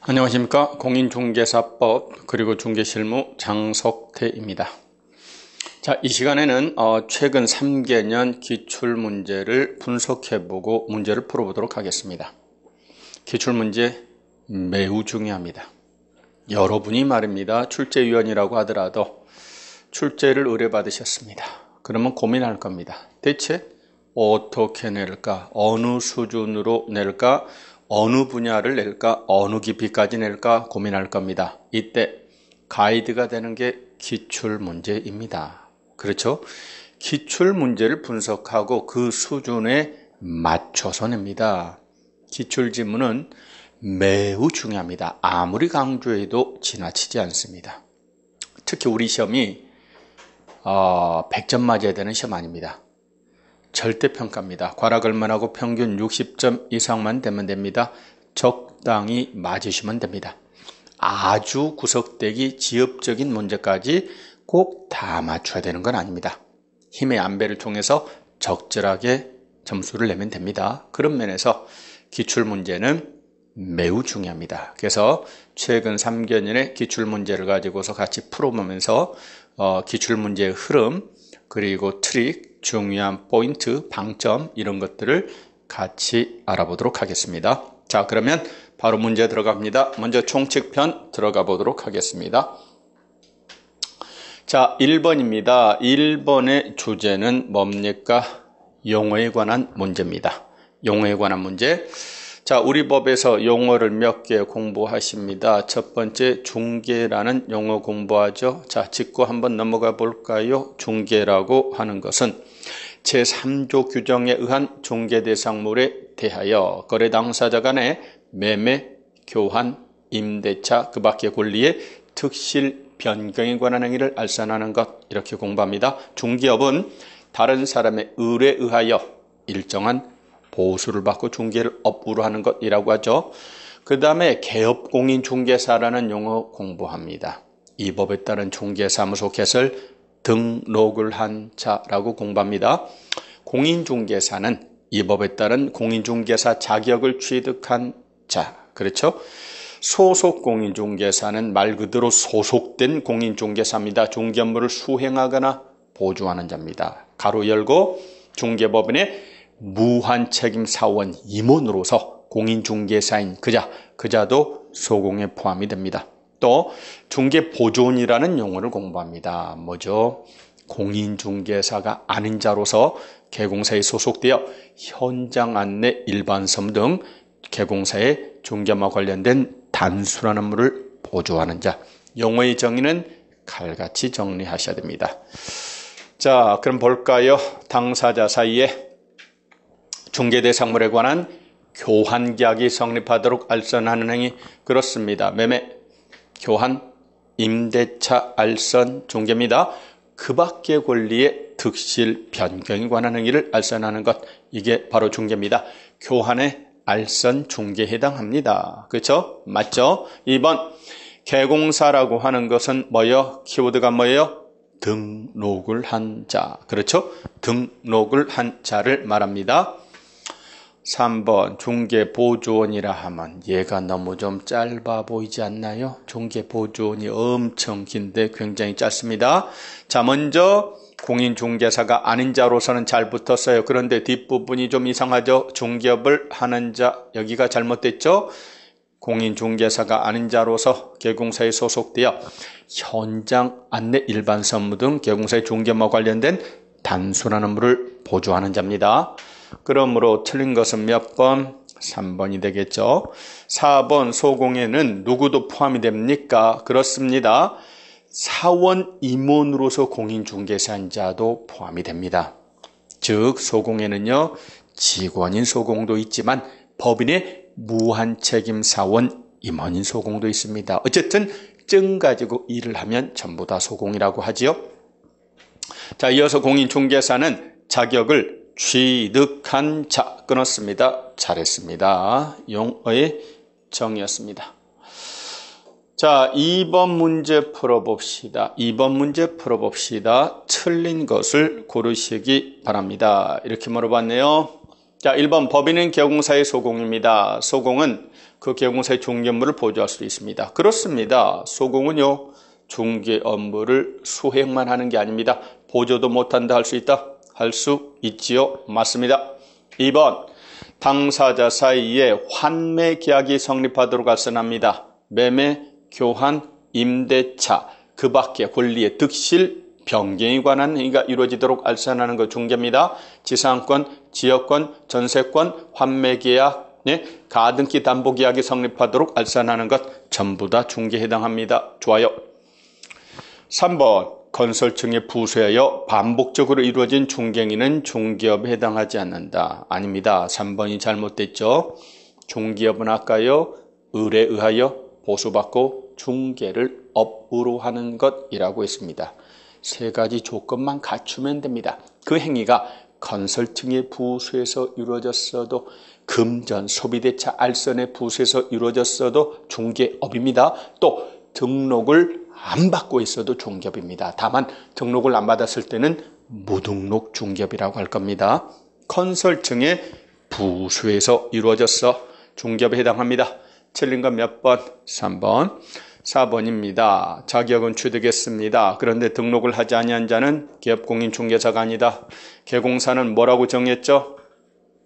안녕하십니까. 공인중개사법 그리고 중개실무 장석태입니다. 자, 이 시간에는 최근 3개년 기출문제를 분석해보고 문제를 풀어보도록 하겠습니다. 기출문제 매우 중요합니다. 여러분이 말입니다. 출제위원이라고 하더라도 출제를 의뢰받으셨습니다. 그러면 고민할 겁니다. 대체 어떻게 낼까? 어느 수준으로 낼까? 어느 분야를 낼까? 어느 깊이까지 낼까? 고민할 겁니다. 이때 가이드가 되는 게 기출문제입니다. 그렇죠? 기출문제를 분석하고 그 수준에 맞춰서 냅니다. 기출지문은 매우 중요합니다. 아무리 강조해도 지나치지 않습니다. 특히 우리 시험이 100점 맞아야 되는 시험 아닙니다. 절대평가입니다. 과락을만 하고 평균 60점 이상만 되면 됩니다. 적당히 맞으시면 됩니다. 아주 구석대기 지엽적인 문제까지 꼭 다 맞춰야 되는 건 아닙니다. 힘의 안배를 통해서 적절하게 점수를 내면 됩니다. 그런 면에서 기출문제는 매우 중요합니다. 그래서 최근 3개년의 기출문제를 가지고서 같이 풀어보면서 기출문제의 흐름 그리고 트릭, 중요한 포인트, 방점 이런 것들을 같이 알아보도록 하겠습니다. 자, 그러면 바로 문제 들어갑니다. 먼저 총칙편 들어가 보도록 하겠습니다. 자, 1번입니다. 1번의 주제는 뭡니까? 용어에 관한 문제입니다. 용어에 관한 문제. 자, 우리 법에서 용어를 몇 개 공부하십니다. 첫 번째 중개라는 용어 공부하죠. 자, 짚고 한번 넘어가 볼까요? 중개라고 하는 것은 제3조 규정에 의한 중개 대상물에 대하여 거래 당사자 간의 매매, 교환, 임대차 그 밖의 권리의 특실 변경에 관한 행위를 알선하는 것 이렇게 공부합니다. 중개업은 다른 사람의 의뢰에 의하여 일정한 보수를 받고 중개를 업으로 하는 것이라고 하죠. 그 다음에 개업공인중개사라는 용어 공부합니다. 이 법에 따른 중개사무소 개설 등록을 한 자라고 공부합니다. 공인중개사는 이 법에 따른 공인중개사 자격을 취득한 자, 그렇죠? 소속공인중개사는 말 그대로 소속된 공인중개사입니다. 중개 업무를 수행하거나 보조하는 자입니다. 가로 열고 중개법인의 무한책임사원 임원으로서 공인중개사인 그자도 소공에 포함이 됩니다. 또 중개보조원이라는 용어를 공부합니다. 뭐죠? 공인중개사가 아닌 자로서 개공사에 소속되어 현장 안내 일반섬 등 개공사의 중개업과 관련된 단순한 업무를 보조하는 자. 용어의 정의는 칼같이 정리하셔야 됩니다. 자, 그럼 볼까요? 당사자 사이에 중개대상물에 관한 교환계약이 성립하도록 알선하는 행위 그렇습니다. 매매, 교환, 임대차, 알선, 중개입니다. 그 밖의 권리의 특실, 변경에 관한 행위를 알선하는 것 이게 바로 중개입니다. 교환에 알선, 중개에 해당합니다. 그렇죠? 맞죠? 2번 개공사라고 하는 것은 뭐예요? 키워드가 뭐예요? 등록을 한 자. 그렇죠? 등록을 한 자를 말합니다. 3번 중개보조원이라 하면 얘가 너무 좀 짧아 보이지 않나요? 중개보조원이 엄청 긴데 굉장히 짧습니다. 자, 먼저 공인중개사가 아닌 자로서는 잘 붙었어요. 그런데 뒷부분이 좀 이상하죠? 중개업을 하는 자 여기가 잘못됐죠? 공인중개사가 아닌 자로서 개공사에 소속되어 현장 안내 일반 선무 등 개공사의 중개업과 관련된 단순한 업무를 보조하는 자입니다. 그러므로 틀린 것은 몇 번? 3번이 되겠죠. 4번 소공에는 누구도 포함이 됩니까? 그렇습니다. 사원 임원으로서 공인중개사인 자도 포함이 됩니다. 즉 소공에는요 직원인 소공도 있지만 법인의 무한책임사원 임원인 소공도 있습니다. 어쨌든 증 가지고 일을 하면 전부 다 소공이라고 하지요. 자, 이어서 공인중개사는 자격을 취득한 자 끊었습니다. 잘했습니다. 용어의 정의였습니다. 자, 2번 문제 풀어봅시다. 2번 문제 풀어봅시다. 틀린 것을 고르시기 바랍니다. 이렇게 물어봤네요. 자, 1번 법인은 개공사의 소공입니다. 소공은 그 개공사의 중개 업무를 보조할 수 있습니다. 그렇습니다. 소공은요, 중개 업무를 수행만 하는 게 아닙니다. 보조도 못한다 할 수 있다? 할 수 있지요. 맞습니다. 2번 당사자 사이에 환매 계약이 성립하도록 알선합니다. 매매, 교환, 임대차, 그 밖에 권리의 득실, 변경에 관한 행위가 이루어지도록 알선하는 것 중개입니다. 지상권, 지역권, 전세권, 환매계약, 가등기 담보계약이 성립하도록 알선하는 것 전부 다 중개에 해당합니다. 좋아요. 3번 건설층에 부수하여 반복적으로 이루어진 중개행위는 중개업에 해당하지 않는다. 아닙니다. 3번이 잘못됐죠. 중개업은 아까요, 을에 의하여 보수받고 중개를 업으로 하는 것이라고 했습니다. 세 가지 조건만 갖추면 됩니다. 그 행위가 건설층의 부수에서 이루어졌어도, 금전, 소비대차, 알선의 부수에서 이루어졌어도 중개업입니다. 또 등록을 안 받고 있어도 중개업입니다. 다만 등록을 안 받았을 때는 무등록 중개업이라고 할 겁니다. 건설층의 부수에서 이루어졌어 중개업에 해당합니다. 틀린 건 몇 번? 3번. 4번입니다. 자격은 취득했습니다. 그런데 등록을 하지 아니한 자는 기업공인중개사가 아니다. 개공사는 뭐라고 정했죠?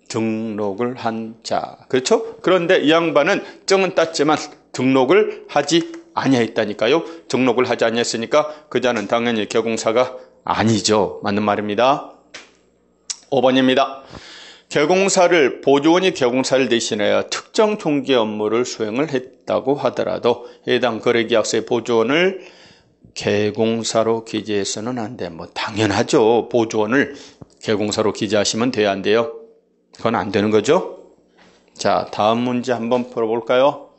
등록을 한 자. 그렇죠? 그런데 이 양반은 증은 땄지만 등록을 하지 아니했다니까요. 등록을 하지 아니했으니까 그 자는 당연히 개공사가 아니죠. 맞는 말입니다. 5번입니다. 개공사를, 보조원이 개공사를 대신하여 특정 중개 업무를 수행을 했다고 하더라도 해당 거래계약서의 보조원을 개공사로 기재해서는 안 돼. 뭐 당연하죠. 보조원을 개공사로 기재하시면 돼야 안 돼요? 그건 안 되는 거죠. 자, 다음 문제 한번 풀어볼까요?